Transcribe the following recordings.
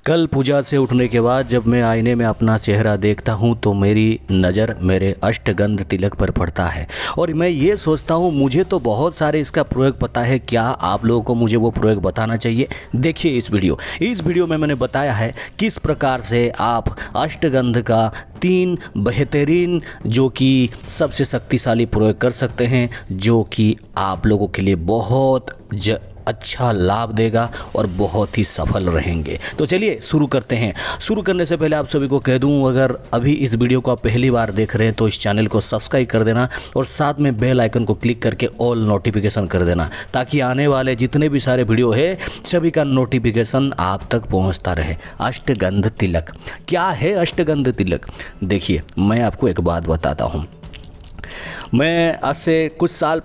कल पूजा से उठने के बाद जब मैं आईने में अपना चेहरा देखता हूँ तो मेरी नज़र मेरे अष्टगंध तिलक पर पड़ता है और मैं ये सोचता हूँ मुझे तो बहुत सारे इसका प्रयोग पता है, क्या आप लोगों को मुझे वो प्रयोग बताना चाहिए। देखिए इस वीडियो में मैंने बताया है किस प्रकार से आप अष्टगंध का 3 बेहतरीन जो कि सबसे शक्तिशाली प्रयोग कर सकते हैं, जो कि आप लोगों के लिए बहुत अच्छा लाभ देगा और बहुत ही सफल रहेंगे। तो चलिए शुरू करते हैं। शुरू करने से पहले आप सभी को कह दूं, अगर अभी इस वीडियो को आप पहली बार देख रहे हैं तो इस चैनल को सब्सक्राइब कर देना और साथ में बेल आइकन को क्लिक करके ऑल नोटिफिकेशन कर देना, ताकि आने वाले जितने भी सारे वीडियो है सभी का नोटिफिकेशन आप तक पहुँचता रहे। अष्टगंध तिलक क्या है? अष्टगंध तिलक देखिए, मैं आपको एक बात बताता हूँ। मैं आज से कुछ साल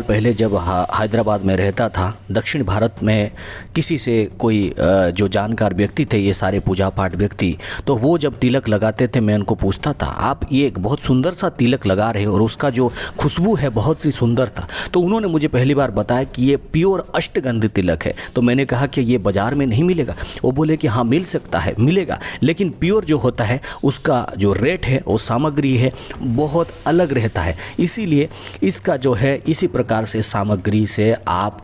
पहले जब हैदराबाद में रहता था, दक्षिण भारत में किसी से कोई जो जानकार व्यक्ति थे, ये सारे पूजा पाठ व्यक्ति, तो वो जब तिलक लगाते थे मैं उनको पूछता था, आप ये एक बहुत सुंदर सा तिलक लगा रहे हो और उसका जो खुशबू है बहुत ही सुंदर था। तो उन्होंने मुझे पहली बार बताया कि ये प्योर अष्टगंध तिलक है। तो मैंने कहा कि ये बाज़ार में नहीं मिलेगा। वो बोले कि हाँ मिल सकता है, मिलेगा, लेकिन प्योर जो होता है उसका जो रेट है, वो सामग्री है, बहुत अलग रहता है। इसीलिए इसका जो है इसी प्रकार से सामग्री से आप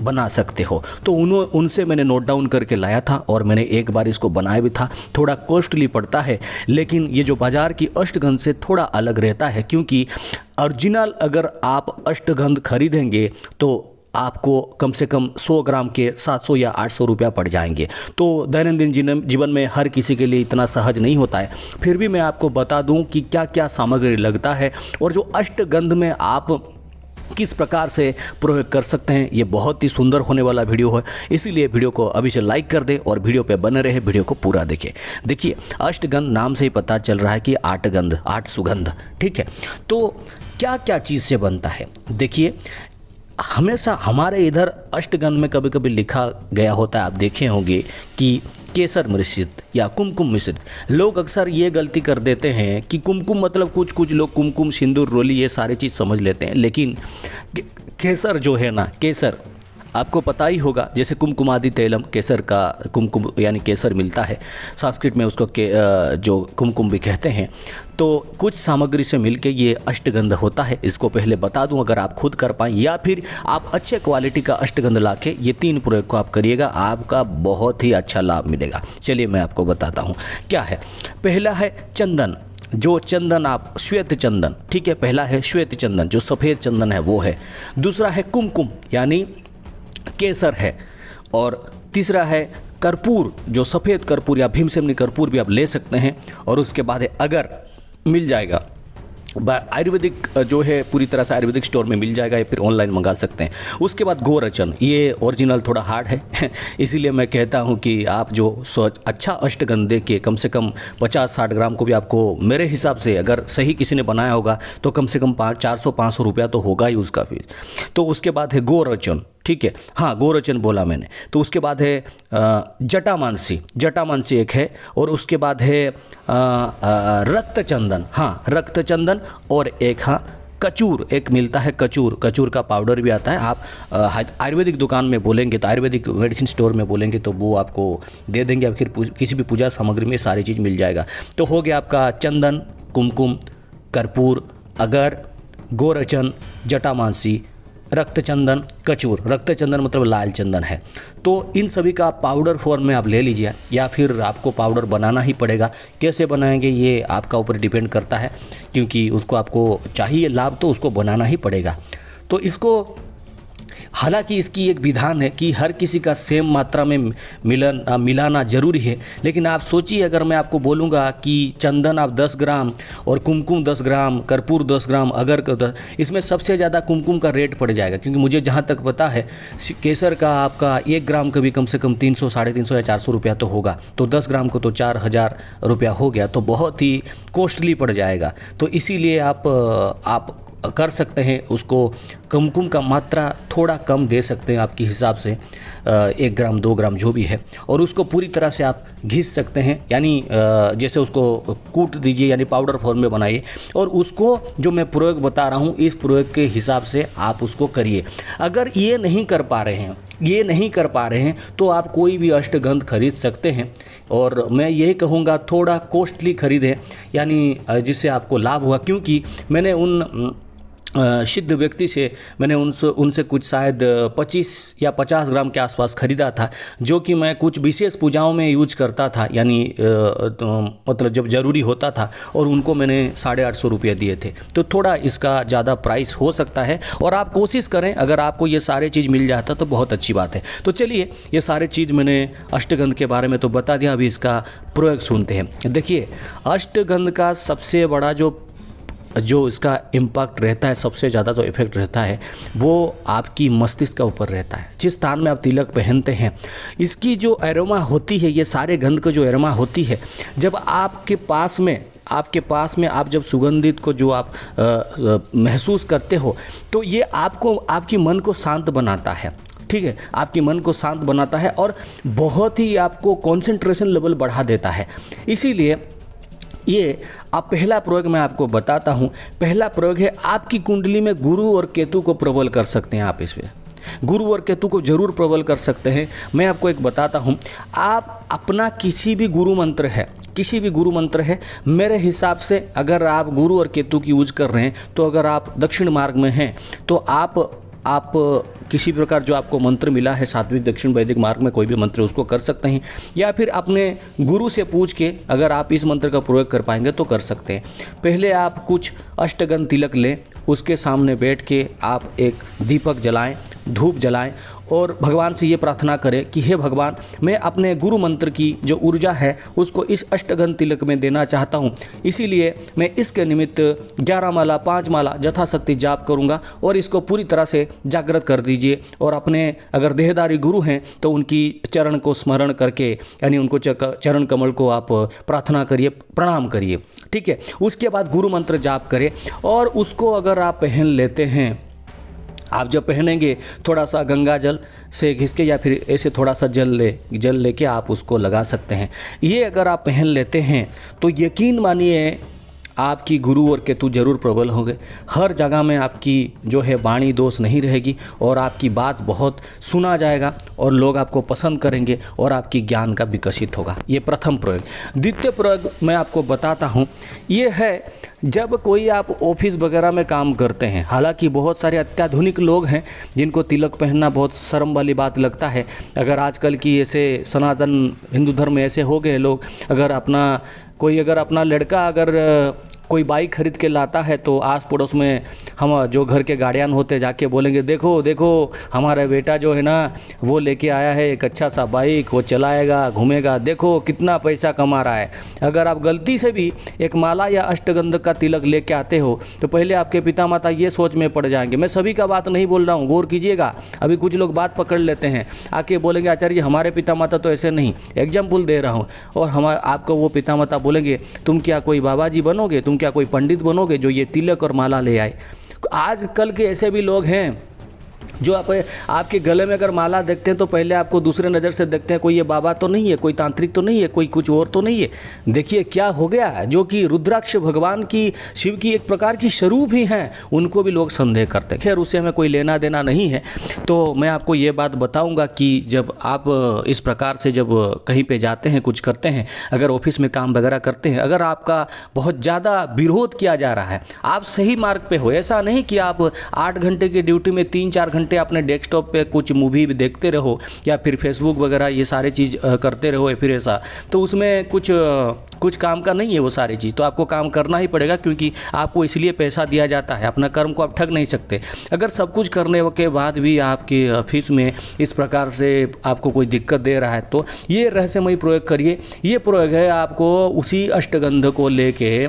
बना सकते हो। तो उनसे मैंने नोट डाउन करके लाया था और मैंने एक बार इसको बनाया भी था। थोड़ा कॉस्टली पड़ता है, लेकिन ये जो बाज़ार की अष्टगंध से थोड़ा अलग रहता है, क्योंकि ओरिजिनल अगर आप अष्टगंध खरीदेंगे तो आपको कम से कम 100 ग्राम के 700 या 800 रुपया पड़ जाएंगे। तो दैनंदिन जीवन में हर किसी के लिए इतना सहज नहीं होता है। फिर भी मैं आपको बता दूं कि क्या क्या सामग्री लगता है और जो अष्टगंध में आप किस प्रकार से प्रयोग कर सकते हैं। ये बहुत ही सुंदर होने वाला वीडियो है, इसीलिए वीडियो को अभी से लाइक कर दें और वीडियो पे बने रहे, वीडियो को पूरा देखें। देखिए, अष्टगंध नाम से ही पता चल रहा है कि 8 गंध, 8 सुगंध, ठीक है। तो क्या क्या चीज़ से बनता है? देखिए, हमेशा हमारे इधर अष्टगंध में कभी कभी लिखा गया होता है, आप देखे होंगे कि केसर मिश्रित या कुमकुम मिश्रित। लोग अक्सर ये गलती कर देते हैं कि कुमकुम मतलब कुछ लोग कुमकुम, सिंदूर, रोली ये सारी चीज़ समझ लेते हैं, लेकिन केसर जो है ना, केसर आपको पता ही होगा, जैसे कुमकुमादि तैलम, केसर का कुमकुम यानी केसर मिलता है, संस्कृत में उसको जो कुमकुम भी कहते हैं। तो कुछ सामग्री से मिलके ये अष्टगंध होता है। इसको पहले बता दूं, अगर आप खुद कर पाएँ या फिर आप अच्छे क्वालिटी का अष्टगंध लाके ये 3 प्रयोग को आप करिएगा, आपका बहुत ही अच्छा लाभ मिलेगा। चलिए मैं आपको बताता हूँ क्या है। पहला है चंदन, जो चंदन आप श्वेत चंदन, ठीक है, पहला है श्वेत चंदन, जो सफ़ेद चंदन है वो है। दूसरा है कुमकुम यानी केसर है, और तीसरा है कर्पूर, जो सफ़ेद कर्पूर या भीमसेनी कर्पूर भी आप ले सकते हैं। और उसके बाद है, अगर मिल जाएगा आयुर्वेदिक जो है, पूरी तरह से आयुर्वेदिक स्टोर में मिल जाएगा या फिर ऑनलाइन मंगा सकते हैं। उसके बाद गोरचन, ये ओरिजिनल थोड़ा हार्ड है इसीलिए मैं कहता हूं कि आप जो अच्छा अष्टगंध दे के कम से कम 50-60 ग्राम को भी आपको, मेरे हिसाब से अगर सही किसी ने बनाया होगा तो कम से कम 400-500 रुपया तो होगा ही उसका फीस। तो उसके बाद है गोरचन, ठीक है, हाँ गोरचन बोला मैंने। तो उसके बाद है जटामानसी, जटामानसी एक है, और उसके बाद है रक्तचंदन, हाँ रक्तचंदन, और एक हाँ कचूर, एक मिलता है कचूर, कचूर का पाउडर भी आता है। आप आयुर्वेदिक दुकान में बोलेंगे तो, आयुर्वेदिक मेडिसिन स्टोर में बोलेंगे तो वो आपको दे देंगे, या फिर किसी भी पूजा सामग्री में सारी चीज़ मिल जाएगा। तो हो गया आपका चंदन, कुमकुम, कर्पूर, अगर, गोरचन, जटामानसी, रक्तचंदन, कचूर। रक्तचंदन मतलब लाल चंदन है। तो इन सभी का पाउडर फॉर्म में आप ले लीजिए, या फिर आपको पाउडर बनाना ही पड़ेगा। कैसे बनाएंगे ये आपका ऊपर डिपेंड करता है, क्योंकि उसको आपको चाहिए लाभ तो उसको बनाना ही पड़ेगा। तो इसको, हालांकि इसकी एक विधान है कि हर किसी का सेम मात्रा में मिलाना ज़रूरी है, लेकिन आप सोचिए, अगर मैं आपको बोलूँगा कि चंदन आप 10 ग्राम और कुमकुम 10 ग्राम, कर्पूर 10 ग्राम, अगर इसमें सबसे ज़्यादा कुमकुम का रेट पड़ जाएगा, क्योंकि मुझे जहाँ तक पता है केसर का आपका 1 ग्राम का भी कम से कम 300, 350 या 400 रुपया तो होगा। तो 10 ग्राम को तो 4000 रुपया हो गया, तो बहुत ही कॉस्टली पड़ जाएगा। तो इसीलिए आप कर सकते हैं, उसको कुमकुम का मात्रा थोड़ा कम दे सकते हैं आपके हिसाब से, 1 ग्राम 2 ग्राम जो भी है, और उसको पूरी तरह से आप घिस सकते हैं, यानी जैसे उसको कूट दीजिए, यानी पाउडर फॉर्म में बनाइए, और उसको जो मैं प्रयोग बता रहा हूँ इस प्रयोग के हिसाब से आप उसको करिए। अगर ये नहीं कर पा रहे हैं, ये नहीं कर पा रहे हैं तो आप कोई भी अष्टगंध खरीद सकते हैं। और मैं यही कहूँगा थोड़ा कॉस्टली खरीदें, यानी जिससे आपको लाभ हुआ, क्योंकि मैंने उन सिद्ध व्यक्ति से मैंने उनसे कुछ शायद 25 या 50 ग्राम के आसपास ख़रीदा था, जो कि मैं कुछ विशेष पूजाओं में यूज करता था, यानी मतलब जब ज़रूरी होता था, और उनको मैंने 850 रुपये दिए थे। तो थोड़ा इसका ज़्यादा प्राइस हो सकता है, और आप कोशिश करें अगर आपको ये सारे चीज़ मिल जाता तो बहुत अच्छी बात है। तो चलिए, ये सारे चीज़ मैंने अष्टगंध के बारे में तो बता दिया, अभी इसका प्रयोग सुनते हैं। देखिए, अष्टगंध का सबसे बड़ा जो इसका इम्पैक्ट रहता है, सबसे ज़्यादा जो इफेक्ट रहता है, वो आपकी मस्तिष्क के ऊपर रहता है। जिस स्थान में आप तिलक पहनते हैं, इसकी जो एरोमा होती है, ये सारे गंध का जो एरोमा होती है, जब आपके पास में आप जब सुगंधित को जो आप महसूस करते हो, तो ये आपकी मन को शांत बनाता है। ठीक है, आपके मन को शांत बनाता है और बहुत ही आपको कंसंट्रेशन लेवल बढ़ा देता है। इसीलिए ये अब पहला प्रयोग मैं आपको बताता हूँ। पहला प्रयोग है, आपकी कुंडली में गुरु और केतु को प्रबल कर सकते हैं। आप इसमें गुरु और केतु को जरूर प्रबल कर सकते हैं। मैं आपको एक बताता हूँ, आप अपना किसी भी गुरु मंत्र है, मेरे हिसाब से अगर आप गुरु और केतु की यूज कर रहे हैं, तो अगर आप दक्षिण मार्ग में हैं तो आप किसी प्रकार जो आपको मंत्र मिला है सात्विक दक्षिण वैदिक मार्ग में, कोई भी मंत्र उसको कर सकते हैं, या फिर अपने गुरु से पूछ के अगर आप इस मंत्र का प्रयोग कर पाएंगे तो कर सकते हैं। पहले आप कुछ अष्टगंध तिलक लें, उसके सामने बैठ के आप एक दीपक जलाएं, धूप जलाएं और भगवान से ये प्रार्थना करें कि हे भगवान, मैं अपने गुरु मंत्र की जो ऊर्जा है उसको इस अष्टगंध तिलक में देना चाहता हूँ, इसीलिए मैं इसके निमित्त 11 माला 5 माला यथाशक्ति जाप करूँगा और इसको पूरी तरह से जागृत कर दीजिए। और अपने अगर देहदारी गुरु हैं तो उनकी चरण को स्मरण करके, यानी उनको चरण कमल को आप प्रार्थना करिए, प्रणाम करिए। ठीक है, उसके बाद गुरु मंत्र जाप करें और उसको अगर आप पहन लेते हैं, आप जब पहनेंगे थोड़ा सा गंगा जल से घिसके या फिर ऐसे थोड़ा सा जल लेके आप उसको लगा सकते हैं। ये अगर आप पहन लेते हैं तो यकीन मानिए आपकी गुरु और केतु जरूर प्रबल होंगे। हर जगह में आपकी जो है वाणी दोष नहीं रहेगी और आपकी बात बहुत सुना जाएगा और लोग आपको पसंद करेंगे और आपकी ज्ञान का विकसित होगा। ये प्रथम प्रयोग। द्वितीय प्रयोग मैं आपको बताता हूँ, ये है जब कोई आप ऑफिस वगैरह में काम करते हैं। हालांकि बहुत सारे अत्याधुनिक लोग हैं जिनको तिलक पहनना बहुत शर्म वाली बात लगता है। अगर आजकल की ऐसे सनातन हिंदू धर्म में ऐसे हो गए लोग, अगर अपना लड़का कोई बाइक खरीद के लाता है तो आस पड़ोस में हम जो घर के गार्डियन होते जाके बोलेंगे, देखो देखो हमारा बेटा जो है ना वो लेके आया है एक अच्छा सा बाइक, वो चलाएगा, घूमेगा, देखो कितना पैसा कमा रहा है। अगर आप गलती से भी एक माला या अष्टगंध का तिलक लेके आते हो तो पहले आपके पिता माता ये सोच में पड़ जाएंगे। मैं सभी का बात नहीं बोल रहा हूँ, गौर कीजिएगा। अभी कुछ लोग बात पकड़ लेते हैं, आके बोलेंगे आचार्य जी हमारे पिता माता तो ऐसे नहीं, एग्जाम्पल दे रहा हूँ। और आपको वो पिता माता बोलेंगे तुम क्या कोई बाबा जी बनोगे, तुम क्या कोई पंडित बनोगे जो ये तिलक और माला ले आए। आजकल के ऐसे भी लोग हैं जो आपके गले में अगर माला देखते हैं तो पहले आपको दूसरे नज़र से देखते हैं, कोई ये बाबा तो नहीं है, कोई तांत्रिक तो नहीं है, कोई कुछ और तो नहीं है। देखिए क्या हो गया है, जो कि रुद्राक्ष भगवान की, शिव की एक प्रकार की स्वरूप ही हैं, उनको भी लोग संदेह करते हैं। खैर उससे हमें कोई लेना देना नहीं है। तो मैं आपको ये बात बताऊँगा कि जब आप इस प्रकार से जब कहीं पर जाते हैं, कुछ करते हैं, अगर ऑफिस में काम वगैरह करते हैं, अगर आपका बहुत ज़्यादा विरोध किया जा रहा है, आप सही मार्ग पर हो। ऐसा नहीं कि आप 8 घंटे की ड्यूटी में 3-4 घंटे अपने डेस्कटॉप पे कुछ मूवी भी देखते रहो या फिर फेसबुक वगैरह ये सारे चीज़ करते रहो, या फिर ऐसा, तो उसमें कुछ काम का नहीं है वो सारी चीज़। तो आपको काम करना ही पड़ेगा क्योंकि आपको इसलिए पैसा दिया जाता है, अपना कर्म को आप ठग नहीं सकते। अगर सब कुछ करने के बाद भी आपके ऑफिस में इस प्रकार से आपको कोई दिक्कत दे रहा है तो ये रहस्यमय प्रयोग करिए। ये प्रयोग है आपको उसी अष्टगंध को लेके,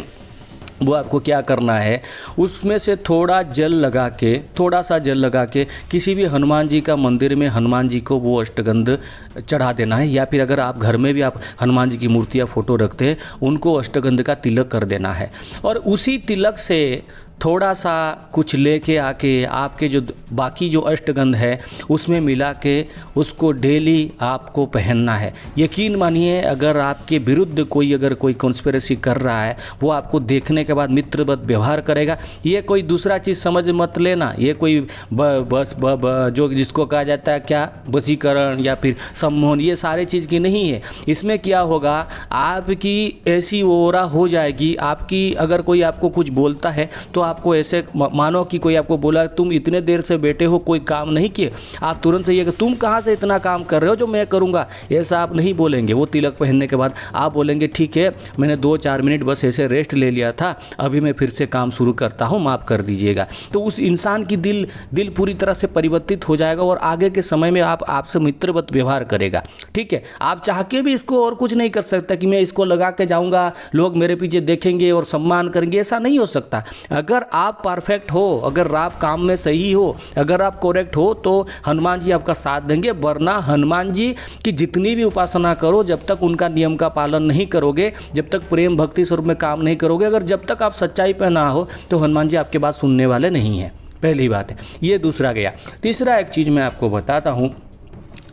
वो आपको क्या करना है, उसमें से थोड़ा सा जल लगा के किसी भी हनुमान जी का मंदिर में हनुमान जी को वो अष्टगंध चढ़ा देना है। या फिर अगर आप घर में भी आप हनुमान जी की मूर्ति या फोटो रखते हैं, उनको अष्टगंध का तिलक कर देना है। और उसी तिलक से थोड़ा सा कुछ लेके आके आपके जो बाकी जो अष्टगंध है उसमें मिला के उसको डेली आपको पहनना है। यकीन मानिए, अगर आपके विरुद्ध अगर कोई कॉन्स्पिरेसी कर रहा है, वो आपको देखने के बाद मित्रवत व्यवहार करेगा। ये कोई दूसरा चीज़ समझ मत लेना, ये कोई जो जिसको कहा जाता है क्या, वशीकरण या फिर सम्मोहन, ये सारे चीज़ की नहीं है। इसमें क्या होगा, आपकी ऐसी ओरा हो जाएगी, आपकी अगर कोई आपको कुछ बोलता है तो आपको ऐसे मानो कि कोई आपको बोला तुम इतने देर से बैठे हो, कोई काम नहीं किए, आप तुरंत से ये कि तुम कहाँ से इतना काम कर रहे हो जो मैं करूँगा, ऐसा आप नहीं बोलेंगे। वो तिलक पहनने के बाद आप बोलेंगे ठीक है, मैंने 2-4 मिनट बस ऐसे रेस्ट ले लिया था, अभी मैं फिर से काम शुरू करता हूँ, माफ़ कर दीजिएगा। तो उस इंसान की दिल पूरी तरह से परिवर्तित हो जाएगा और आगे के समय में आपसे मित्रवत व्यवहार करेगा। ठीक है, आप चाह के भी इसको और कुछ नहीं कर सकता कि मैं इसको लगा के जाऊँगा, लोग मेरे पीछे देखेंगे और सम्मान करेंगे, ऐसा नहीं हो सकता। अगर आप परफेक्ट हो, अगर आप काम में सही हो, अगर आप करेक्ट हो, तो हनुमान जी आपका साथ देंगे। वरना हनुमान जी की जितनी भी उपासना करो, जब तक उनका नियम का पालन नहीं करोगे, जब तक प्रेम भक्ति स्वरूप में काम नहीं करोगे, अगर जब तक आप सच्चाई पे ना हो, तो हनुमान जी आपकी बात सुनने वाले नहीं हैं। पहली बात है ये। दूसरा गया, तीसरा एक चीज़ मैं आपको बताता हूँ,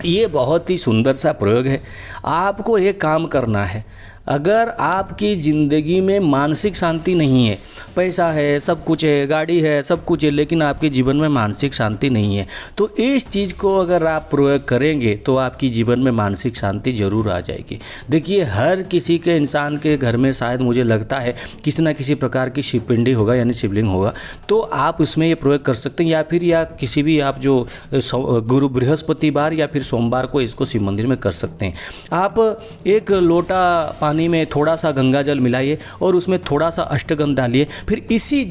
ये बहुत ही सुंदर सा प्रयोग है। आपको एक काम करना है, अगर आपकी ज़िंदगी में मानसिक शांति नहीं है, पैसा है, सब कुछ है, गाड़ी है, सब कुछ है, लेकिन आपके जीवन में मानसिक शांति नहीं है, तो इस चीज़ को अगर आप प्रयोग करेंगे तो आपकी जीवन में मानसिक शांति ज़रूर आ जाएगी। देखिए, हर किसी के इंसान के घर में शायद मुझे लगता है किसी न किसी प्रकार की शिवपिंडी होगा, यानी शिवलिंग होगा, तो आप इसमें ये प्रयोग कर सकते हैं। या किसी भी आप जो गुरु बृहस्पतिवार या फिर सोमवार को इसको शिव मंदिर में कर सकते हैं। आप एक लोटा पानी में थोड़ा सा गंगा जल मिलाइए और उसमें थोड़ा सा अष्टगंध डालिए। फिर इसी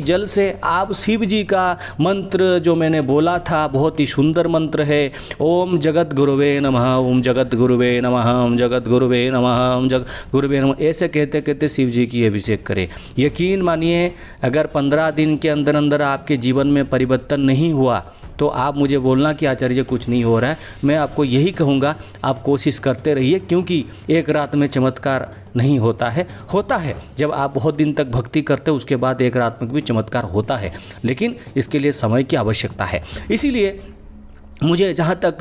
जल से आप शिव जी का मंत्र जो मैंने बोला था, बहुत ही सुंदर मंत्र है, ओम जगत गुरुवे नमः, ओम जगत गुरुवे नमः, ओम जगत गुरुवे नमः, ओम जगत गुरुवे नमः, ऐसे कहते कहते शिव जी की अभिषेक करें। यकीन मानिए, अगर 15 दिन के अंदर अंदर आपके जीवन में परिवर्तन नहीं हुआ तो आप मुझे बोलना कि आचार्य कुछ नहीं हो रहा है। मैं आपको यही कहूँगा, आप कोशिश करते रहिए, क्योंकि एक रात में चमत्कार नहीं होता है जब आप बहुत दिन तक भक्ति करते हो, उसके बाद एक रात में भी चमत्कार होता है, लेकिन इसके लिए समय की आवश्यकता है। इसीलिए मुझे जहाँ तक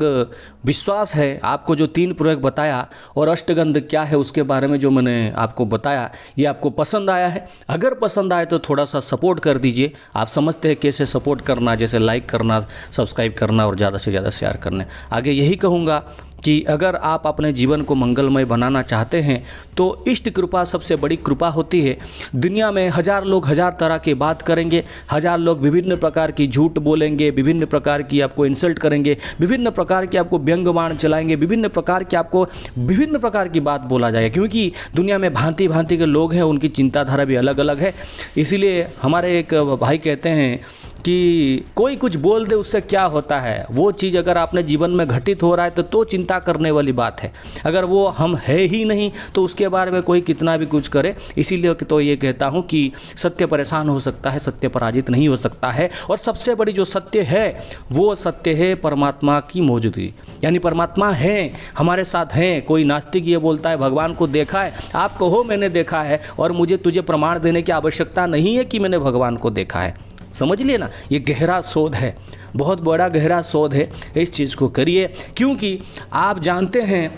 विश्वास है, आपको जो 3 प्रयोग बताया और अष्टगंध क्या है उसके बारे में जो मैंने आपको बताया, ये आपको पसंद आया है। अगर पसंद आए तो थोड़ा सा सपोर्ट कर दीजिए। आप समझते हैं कैसे सपोर्ट करना, जैसे लाइक करना, सब्सक्राइब करना और ज़्यादा से ज़्यादा शेयर करना। आगे यही कहूँगा कि अगर आप अपने जीवन को मंगलमय बनाना चाहते हैं तो इष्ट कृपा सबसे बड़ी कृपा होती है। दुनिया में 1000 लोग 1000 तरह की बात करेंगे, 1000 लोग विभिन्न प्रकार की झूठ बोलेंगे, विभिन्न प्रकार की आपको इंसल्ट करेंगे, विभिन्न प्रकार की आपको व्यंग्यबाण चलाएंगे, विभिन्न प्रकार की बात बोला जाएगा, क्योंकि दुनिया में भांति भांति के लोग हैं, उनकी चिंताधारा भी अलग अलग है। इसीलिए हमारे एक भाई कहते हैं कि कोई कुछ बोल दे उससे क्या होता है, वो चीज़ अगर आपने जीवन में घटित हो रहा है तो चिंता करने वाली बात है। अगर वो हम है ही नहीं तो उसके बारे में कोई कितना भी कुछ करे। इसीलिए तो ये कहता हूँ कि सत्य परेशान हो सकता है, सत्य पराजित नहीं हो सकता है। और सबसे बड़ी जो सत्य है वो सत्य है परमात्मा की मौजूदगी, यानी परमात्मा है, हमारे साथ हैं। कोई नास्तिक ये बोलता है भगवान को देखा है, आप कहो मैंने देखा है और मुझे तुझे प्रमाण देने की आवश्यकता नहीं है कि मैंने भगवान को देखा है। समझ लिए ना, ये गहरा शोध है, बहुत बड़ा गहरा शोध है। इस चीज़ को करिए, क्योंकि आप जानते हैं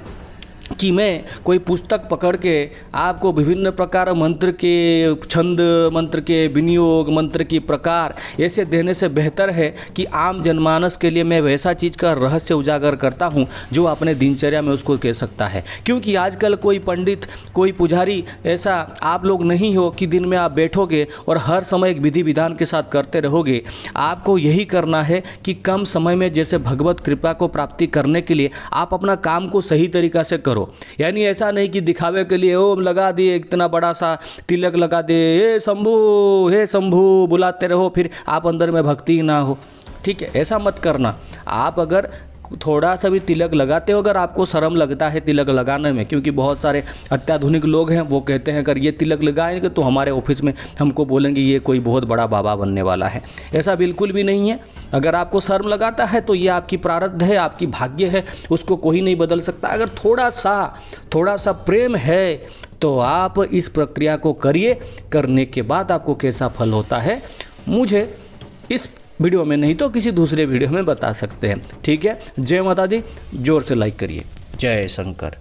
कि मैं कोई पुस्तक पकड़ के आपको विभिन्न प्रकार मंत्र के छंद, मंत्र के विनियोग, मंत्र की प्रकार ऐसे देने से बेहतर है कि आम जनमानस के लिए मैं वैसा चीज़ का रहस्य उजागर करता हूं जो अपने दिनचर्या में उसको कह सकता है। क्योंकि आजकल कोई पंडित, कोई पुजारी ऐसा आप लोग नहीं हो कि दिन में आप बैठोगे और हर समय एक विधि विधान के साथ करते रहोगे। आपको यही करना है कि कम समय में जैसे भगवत कृपा को प्राप्ति करने के लिए आप अपना काम को सही तरीक़ा से करो। यानी ऐसा नहीं कि दिखावे के लिए ओम लगा दिए, इतना बड़ा सा तिलक लगा दे, हे शंभू बुलाते रहो, फिर आप अंदर में भक्ति ना हो। ठीक है, ऐसा मत करना। आप अगर थोड़ा सा भी तिलक लगाते हो, अगर आपको शर्म लगता है तिलक लगाने में, क्योंकि बहुत सारे अत्याधुनिक लोग हैं, वो कहते हैं अगर ये तिलक लगाएंगे तो हमारे ऑफिस में हमको बोलेंगे ये कोई बहुत बड़ा बाबा बनने वाला है। ऐसा बिल्कुल भी नहीं है। अगर आपको शर्म लगाता है तो ये आपकी प्रारब्ध है, आपकी भाग्य है, उसको कोई नहीं बदल सकता। अगर थोड़ा सा प्रेम है तो आप इस प्रक्रिया को करिए, करने के बाद आपको कैसा फल होता है मुझे इस वीडियो में नहीं तो किसी दूसरे वीडियो में बता सकते हैं। ठीक है, जय माता दी, जोर से लाइक करिए। जय शंकर।